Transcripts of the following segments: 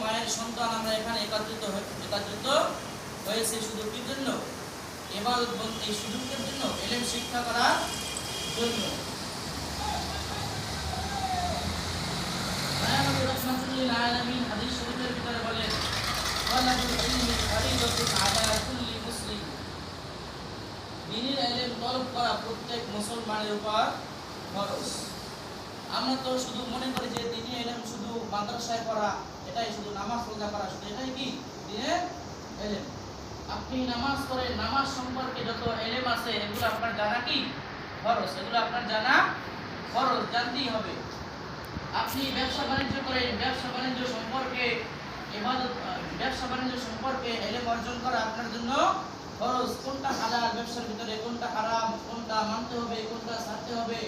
মায়ের সন্তান আমরা এখানে একত্রিত হয়েছে শুধু কি জন্য? ইবাদত বন্দেগী সুযোগের জন্য, ইলম শিক্ষা করার জন্য। নবী রাহমাতুল লিল আলামিন হাদিস শরীফের ভিতরে বলেন, তালাবুল ইলমি ফরিদাতুন আলা কুল্লি মুসলিম। দ্বীনের ইলম তলব করা প্রত্যেক মুসলমানের উপর ফরজ। আমরা তো শুধু মনে করি যে দ্বীনের ইলম শুধু মাদ্রাসায় পড়া, এটাই শুধু নামাজ রোজা করা, শুধু এটাই কি দ্বীনের ইলম। আপনি নামাজ পড়েন, নামাজ সম্পর্কে যত ইলম আছে এগুলো আপনার জানা কি ফরজ, এগুলো আপনার জানা ফরজ, জানতেই হবে। আপনি ব্যবসা বাণিজ্য করেন, ব্যবসা বাণিজ্য সম্পর্কে ইবাদত, ব্যবসা বাণিজ্য সম্পর্কে ইলম অর্জন করা আপনার জন্য ফরজ। কোনটা হালাল ব্যবসার ভিতরে, কোনটা হারাম, কোনটা মানতে হবে, কোনটা ছাড়তে হবে,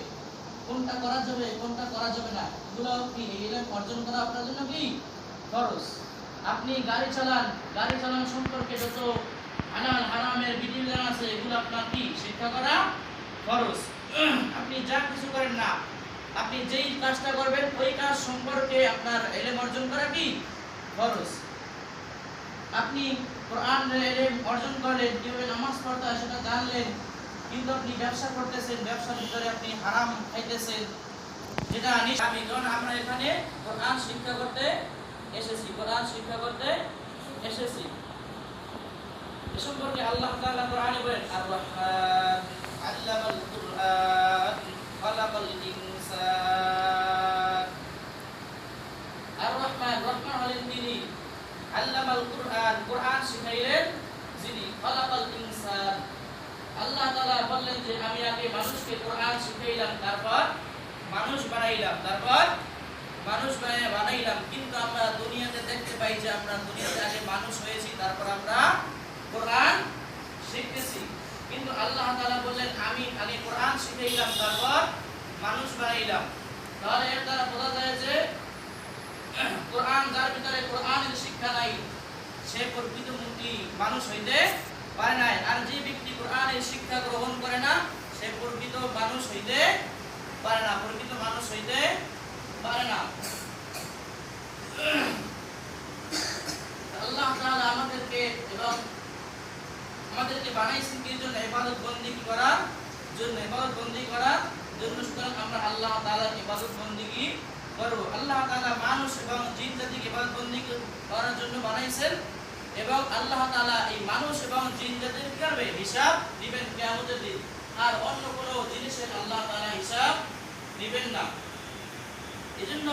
কোনটা করা যাবে, কোনটা করা যাবে না, এগুলো কি ইলম অর্জন করা আপনার জন্য কি ফরজ। আপনি গাড়ি চালান, গাড়ি চালানো সম্পর্কে যত হালাল হারামের বিধিবিধান আছে এগুলো আপনার কি শিক্ষা করা ফরজ। আপনি যা কিছু করেন না, আপনি যেই কাজটা করবেন ওই কাজ সম্পর্কে আপনার ইলম অর্জন করা কি ফরজ। আপনি কোরআনের ইলম অর্জন করলেন, কিভাবে নামাজ পড়তে হয় সেটা জানলেন, কিন্তু আপনি ব্যবসা করতেছেন, ব্যবসার ভিতরে আপনি হারাম খাইতেছেন, যেটা আমি যখন আমরা এখানে কোরআন শিক্ষা করতে এসেছি, কোরআন শিক্ষা করতে এসেছি, এ সম্পর্কে আল্লাহ তাআলা কোরআনে বলেন, আর রহমান আল্লামাল কুরআন খালাকাল ইনসান। আর রহমান, রহমান হলেন তিনি, আল্লামাল কুরআন, কোরআন শিখাইলেন যিনি, খালাকাল ইনসান, আল্লাহ তাআলা বললেন যে আমি আগে মানুষকে কোরআন শিখাইলাম, তারপর মানুষ বানাইলাম, তারপর মানুষ বানাইলাম। কিন্তু আমরা দুনিয়াতে দেখতে পাই যে আমরা দুনিয়াতে আগে মানুষ হয়েছি, তারপর আমরা কোরআন শিখতেছি। কিন্তু আল্লাহ তাআলা বললেন আমি আগে কোরআন শিখাইলাম, তারপর মানুষ বানাইলাম। তাহলে এর দ্বারা বোঝা যায় যে কোরআন, যার ভিতরে কোরআনের শিক্ষা নাই সে প্রকৃত মুক্তি মানুষ হইতে পারে না। আর যে ব্যক্তি কোরআনের শিক্ষা গ্রহণ করে না সে প্রকৃত মানুষ হইতে পারে না, প্রকৃত মানুষ হইতে পারে না। আল্লাহ তাআলা আমাদেরকে এবং আমাদেরকে বানাইছেন কি জন্য? ইবাদত বন্দেগী করার জন্য, ইবাদত বন্দেগী করার জন্য। সুতরাং আমরা আল্লাহ তাআলার ইবাদত বন্দেগী করব। আল্লাহ তাআলা মানুষ এবং জিন জাতিকে ইবাদত বন্দেগী করার জন্য বানাইছেন, এবং আল্লাহ তাআলা এই মানুষ এবং জিন জাতির কি করবে? হিসাব দিবেন কিয়ামতের দিন। আর অন্য কোনো জিনিসের আল্লাহ তাআলা হিসাব দিবেন না। এজন্য